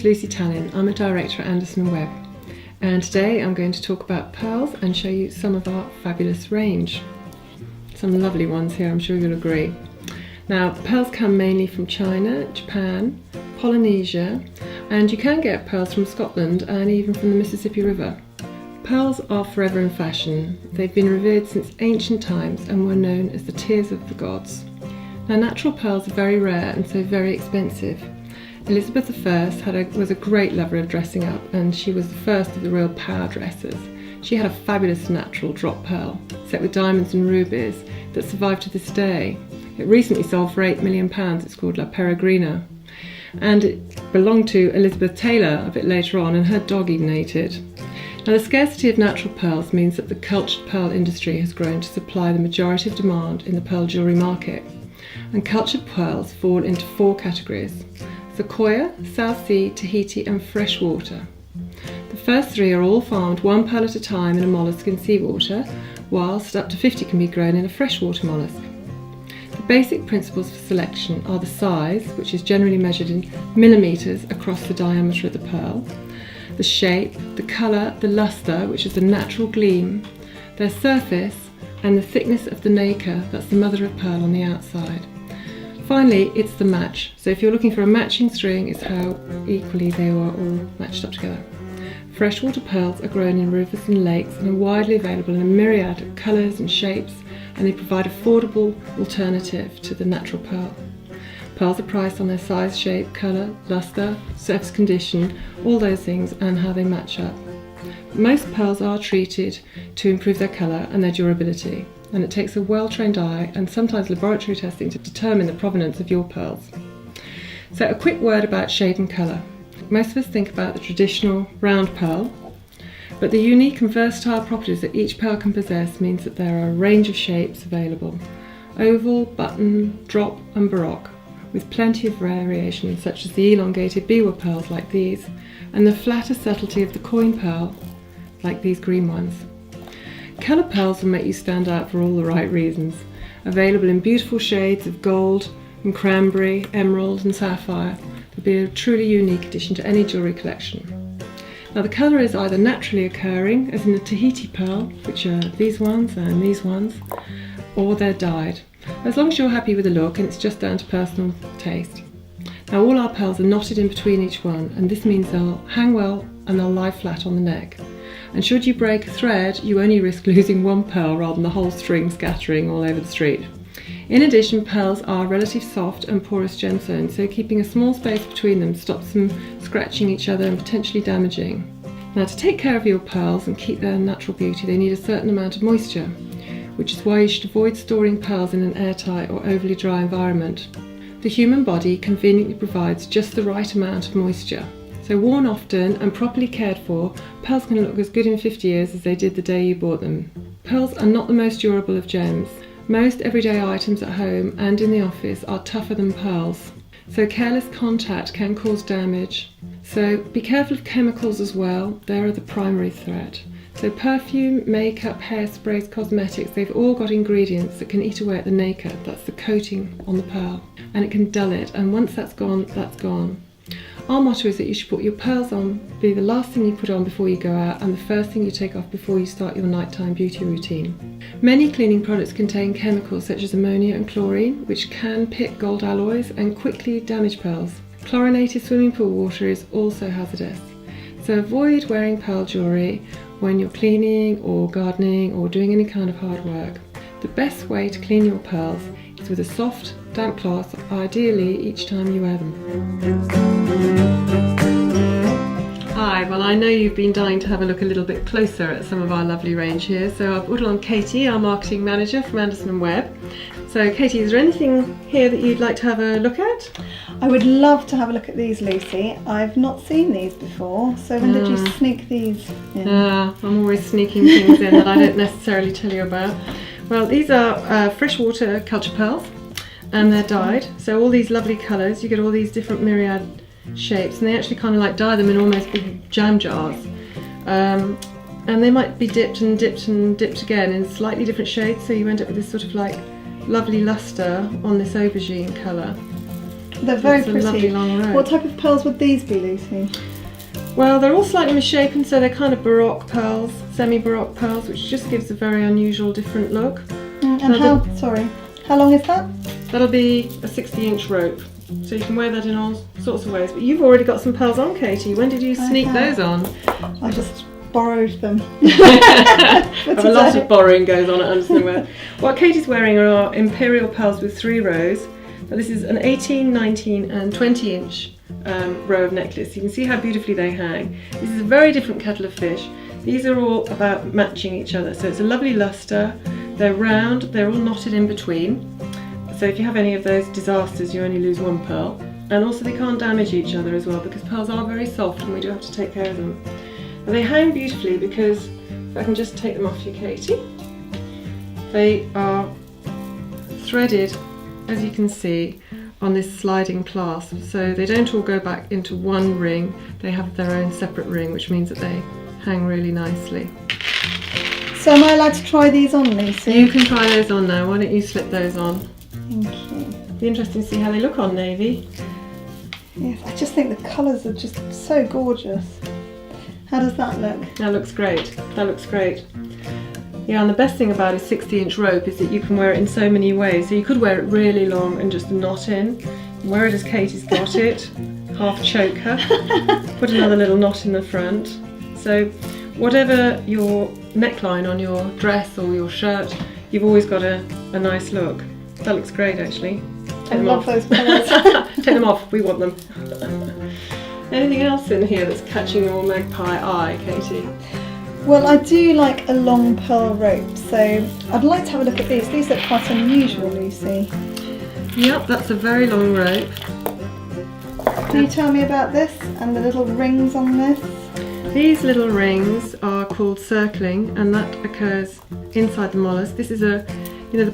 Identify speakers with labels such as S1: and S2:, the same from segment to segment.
S1: name's Lucy Tallin. I'm a director at Anderson & Webb, and today I'm going to talk about pearls and show you some of our fabulous range. Some lovely ones here, I'm sure you'll agree. Now, pearls come mainly from China, Japan, Polynesia, and you can get pearls from Scotland and even from the Mississippi River. Pearls are forever in fashion. They've been revered since ancient times and were known as the tears of the gods. Now, natural pearls are very rare and so very expensive. Elizabeth I was a great lover of dressing up, and she was the first of the real power dressers. She had a fabulous natural drop pearl set with diamonds and rubies that survived to this day. It recently sold for £8 million. It's called La Peregrina, and it belonged to Elizabeth Taylor a bit later on, and her dog even ate it. Now, the scarcity of natural pearls means that the cultured pearl industry has grown to supply the majority of demand in the pearl jewellery market. And cultured pearls fall into 4 categories: Sequoia, South Sea, Tahiti and freshwater. The first 3 are all farmed 1 pearl at a time in a mollusk in seawater, whilst up to 50 can be grown in a freshwater mollusk. The basic principles for selection are the size, which is generally measured in millimetres across the diameter of the pearl, the shape, the colour, the lustre, which is the natural gleam, their surface, and the thickness of the nacre, that's the mother of pearl on the outside. Finally, it's the match. So if you're looking for a matching string, it's how equally they are all matched up together. Freshwater pearls are grown in rivers and lakes and are widely available in a myriad of colours and shapes, and they provide affordable alternative to the natural pearl. Pearls are priced on their size, shape, colour, lustre, surface condition, all those things, and how they match up. Most pearls are treated to improve their colour and their durability, and it takes a well-trained eye and sometimes laboratory testing to determine the provenance of your pearls. So a quick word about shape and colour. Most of us think about the traditional round pearl, but the unique and versatile properties that each pearl can possess means that there are a range of shapes available: oval, button, drop and baroque, with plenty of variations such as the elongated biwa pearls like these, and the flatter subtlety of the coin pearl like these green ones. Colour pearls will make you stand out for all the right reasons. Available in beautiful shades of gold and cranberry, emerald and sapphire, they'll be a truly unique addition to any jewellery collection. Now, the colour is either naturally occurring, as in the Tahiti pearl, which are these ones and these ones, or they're dyed, as long as you're happy with the look, and it's just down to personal taste. Now, all our pearls are knotted in between each one, and this means they'll hang well and they'll lie flat on the neck. And should you break a thread, you only risk losing 1 pearl rather than the whole string scattering all over the street. In addition, pearls are relatively soft and porous gemstones, so keeping a small space between them stops them scratching each other and potentially damaging. Now, to take care of your pearls and keep their natural beauty, they need a certain amount of moisture, which is why you should avoid storing pearls in an airtight or overly dry environment. The human body conveniently provides just the right amount of moisture. So worn often and properly cared for, pearls can look as good in 50 years as they did the day you bought them. Pearls are not the most durable of gems. Most everyday items at home and in the office are tougher than pearls, so careless contact can cause damage. So be careful of chemicals as well, they are the primary threat. So perfume, makeup, hairsprays, cosmetics, they've all got ingredients that can eat away at the nacre, that's the coating on the pearl, and it can dull it, and once that's gone, that's gone. Our motto is that you should put your pearls on, be the last thing you put on before you go out and the first thing you take off before you start your nighttime beauty routine. Many cleaning products contain chemicals such as ammonia and chlorine, which can pit gold alloys and quickly damage pearls. Chlorinated swimming pool water is also hazardous, so avoid wearing pearl jewellery when you're cleaning or gardening or doing any kind of hard work. The best way to clean your pearls is with a soft, damp cloth, ideally each time you wear them. Hi, well, I know you've been dying to have a look a little bit closer at some of our lovely range here, so I've brought along Katie, our marketing manager from Anderson & Webb. So Katie, is there anything here that you'd like to have a look at?
S2: I would love to have a look at these, Lucy. I've not seen these before, so when did you sneak these in?
S1: I'm always sneaking things in that I don't necessarily tell you about. Well, these are freshwater culture pearls, and they're dyed. So all these lovely colours, you get all these different myriad shapes, and they actually kind of like dye them in almost big jam jars. And they might be dipped and dipped and dipped again in slightly different shades, so you end up with this sort of like lovely lustre on this aubergine colour.
S2: They're very
S1: It's a
S2: pretty.
S1: lovely long rope.
S2: What type of pearls would these be, Lucy?
S1: Well, they're all slightly misshapen, so they're kind of baroque pearls, semi-baroque pearls, which just gives a very unusual, different look.
S2: And
S1: Now
S2: how long is that?
S1: That'll be a 60-inch rope, so you can wear that in all sorts of ways. But you've already got some pearls on, Katie. When did you sneak those on?
S2: I just borrowed them.
S1: A lot of borrowing goes on at Anderson & Webb. What Katie's wearing are imperial pearls with 3 rows. Now this is an 18, 19 and 20-inch row of necklace. You can see how beautifully they hang. This is a very different kettle of fish. These are all about matching each other, so it's a lovely lustre. They're round, they're all knotted in between. So if you have any of those disasters, you only lose 1 pearl. And also they can't damage each other as well, because pearls are very soft and we do have to take care of them. But they hang beautifully because, if I can just take them off you, Katie, they are threaded, as you can see, on this sliding clasp. So they don't all go back into one ring, they have their own separate ring, which means that they hang really nicely.
S2: So am I allowed to try these on, Lucy?
S1: You can try those on now. Why don't you slip those on?
S2: Thank you.
S1: Be interesting to see how they look on navy.
S2: Yes, I just think the colours are just so gorgeous. How does that look?
S1: That looks great. That looks great. Yeah, and the best thing about a 60-inch rope is that you can wear it in so many ways. So you could wear it really long and just knot in. Wear it as Katie's got it. Half choke her. Put another little knot in the front. So whatever your neckline on your dress or your shirt, you've always got a nice look. That looks great, actually.
S2: I love those colours.
S1: Take them off, we want them. Anything else in here that's catching your magpie eye, Katie?
S2: Well, I do like a long pearl rope, so I'd like to have a look at these. These look quite unusual, Lucy.
S1: Yep, that's a very long rope.
S2: Can you tell me about this and the little rings on this?
S1: These little rings are called circling, and that occurs inside the mollusk. This is the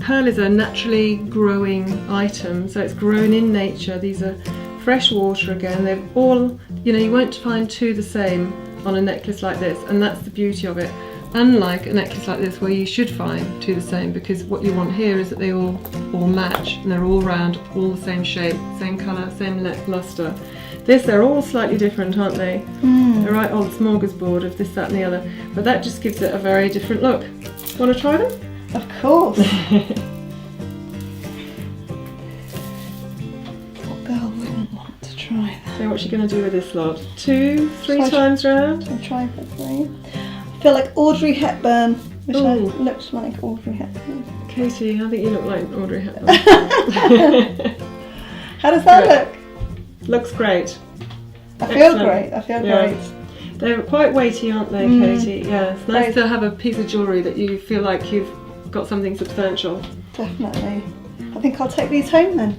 S1: pearl is a naturally growing item, so it's grown in nature. These are fresh water again. They've all, you won't find 2 the same on a necklace like this, and that's the beauty of it. Unlike a necklace like this where you should find 2 the same, because what you want here is that they all match and they're all round, all the same shape, same colour, same lustre. This, they're all slightly different, aren't they? They're right old smorgasbord of this, that and the other, but that just gives it a very different look. Want to try them?
S2: Of course. What girl wouldn't want to try that?
S1: So what's she going to do with this lot? 2, 3 times round?
S2: I'll try for 3. I feel like Audrey Hepburn. Wish I
S1: Ooh.
S2: looked like Audrey Hepburn.
S1: Katie, I think you look like Audrey Hepburn.
S2: How does that look?
S1: Looks great.
S2: I feel
S1: Excellent.
S2: great. I feel
S1: Yeah.
S2: great.
S1: They're quite weighty, aren't they, Katie? Yeah, it's nice to have a piece of jewellery that you feel like you've got something substantial.
S2: Definitely. I think I'll take these home then.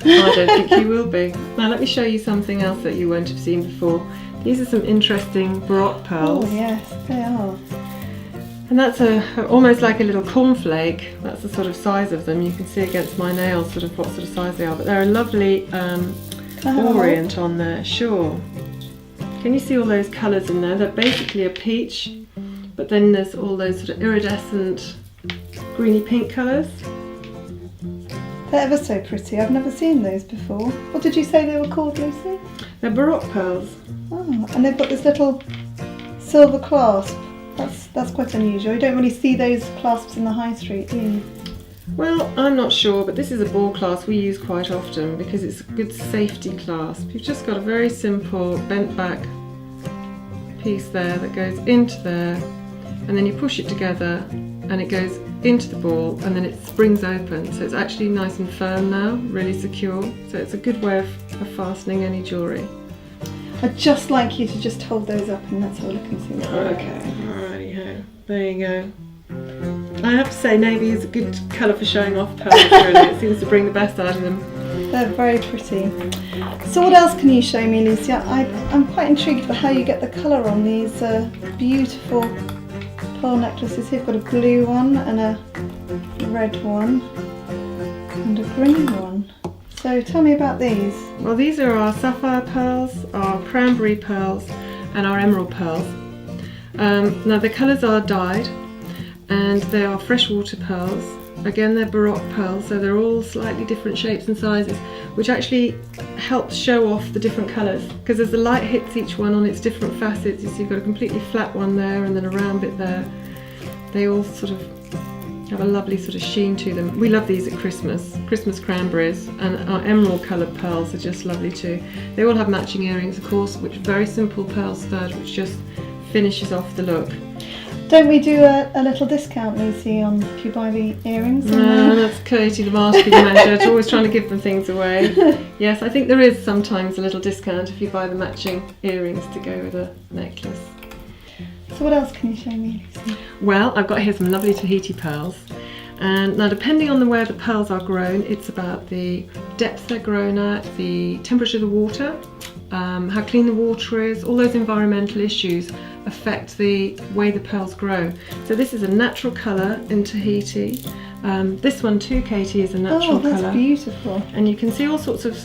S1: I don't think you will be. Now let me show you something else that you won't have seen before. These are some interesting baroque pearls.
S2: Oh yes, they are.
S1: And that's almost like a little cornflake. That's the sort of size of them. You can see against my nails sort of what sort of size they are. But they're a lovely orient on there, sure. Can you see all those colours in there? They're basically a peach, but then there's all those sort of iridescent greeny pink colours.
S2: They're ever so pretty. I've never seen those before. What did you say they were called, Lucy?
S1: They're baroque pearls.
S2: Oh, and they've got this little silver clasp. That's quite unusual. You don't really see those clasps in the high street, do you?
S1: Well, I'm not sure, but this is a ball clasp we use quite often because it's a good safety clasp. You've just got a very simple bent back piece there that goes into there, and then you push it together and it goes into the ball, and then it springs open, so it's actually nice and firm now, really secure. So it's a good way of fastening any jewellery.
S2: I'd just like you to just hold those up and let's have a look and see what they're
S1: Okay, alrighty-ho. There you go. I have to say navy is a good colour for showing off pearls, really. It seems to bring the best out of them.
S2: They're very pretty. So what else can you show me, Lucy? I'm quite intrigued for how you get the colour on these beautiful pearl necklaces. You've got a blue one and a red one and a green one. So tell me about these.
S1: Well, these are our sapphire pearls, our cranberry pearls and our emerald pearls. Now the colours are dyed and they are freshwater pearls, Again, they're Baroque pearls, so they're all slightly different shapes and sizes, which actually helps show off the different colours, because as the light hits each one on its different facets, you see you've got a completely flat one there and then a round bit there. They all sort of have a lovely sort of sheen to them. We love these at Christmas cranberries, and our emerald coloured pearls are just lovely too. They all have matching earrings, of course, which very simple pearl stud, which just finishes off the look.
S2: Don't we do a little discount, Lucy, on if you buy the earrings?
S1: No, that's Katie, the marketing manager, always trying to give them things away. Yes, I think there is sometimes a little discount if you buy the matching earrings to go with a necklace.
S2: So what else can you show me, Lucy?
S1: Well, I've got here some lovely Tahiti pearls. And now, depending on where the pearls are grown, it's about the depth they're grown at, the temperature of the water, how clean the water is. All those environmental issues affect the way the pearls grow. So this is a natural colour in Tahiti. This one too, Katie, is a natural colour.
S2: Oh, that's beautiful.
S1: And you can see all sorts of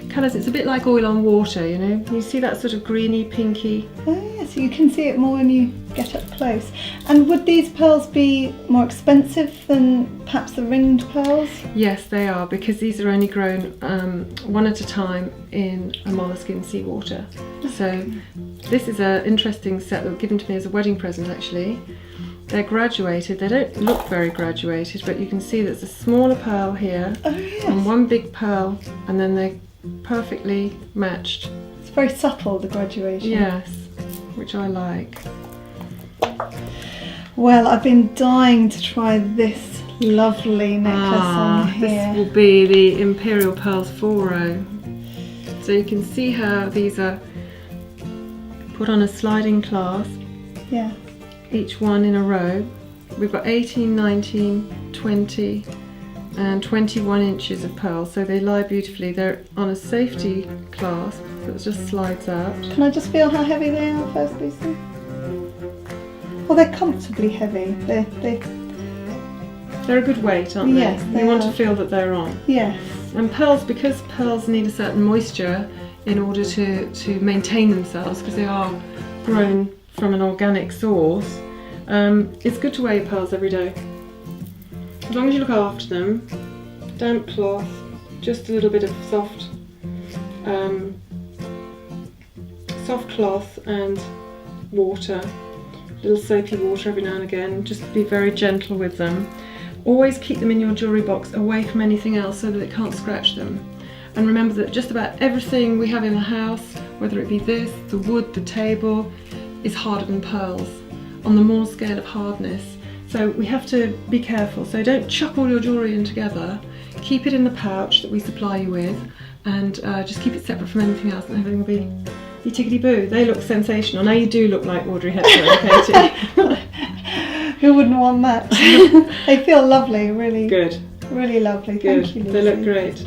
S1: colours. It's a bit like oil on water, you know. You see that sort of greeny, pinky.
S2: Oh yeah, so you can see it more when you get up close. And would these pearls be more expensive than perhaps the ringed pearls?
S1: Yes, they are, because these are only grown one at a time in a mollusk in seawater. So this is an interesting set that was given to me as a wedding present, actually. They're graduated. They don't look very graduated, but you can see there's a smaller pearl here and one big pearl, and then they're perfectly matched.
S2: It's very subtle, the graduation.
S1: Yes, which I like.
S2: Well, I've been dying to try this lovely necklace on here.
S1: This will be the Imperial Pearls 4-row. So you can see how these are put on a sliding clasp.
S2: Yeah.
S1: Each one in a row. We've got 18, 19, 20 and 21 inches of pearls, so they lie beautifully. They're on a safety clasp that just slides out.
S2: Can I just feel how heavy they are first, Lucy? Well, they're comfortably heavy.
S1: They're a good weight, aren't they?
S2: Yes, they
S1: You want
S2: are.
S1: to feel that they're on.
S2: Yes.
S1: And pearls, because pearls need a certain moisture in order to maintain themselves, because they are grown from an organic source, it's good to wear your pearls every day. As long as you look after them, damp cloth, just a little bit of soft cloth and water, little soapy water every now and again. Just be very gentle with them. Always keep them in your jewellery box away from anything else so that it can't scratch them. And remember that just about everything we have in the house, whether it be this, the wood, the table, is harder than pearls on the more scale of hardness. So we have to be careful. So don't chuck all your jewellery in together. Keep it in the pouch that we supply you with, and just keep it separate from anything else, and everything will be tickety-boo. They look sensational. Now you do look like Audrey Hepburn, Katie.
S2: Who wouldn't want that? They feel lovely, really.
S1: Good.
S2: Really lovely.
S1: Good.
S2: Thank you, Lucy.
S1: They look great.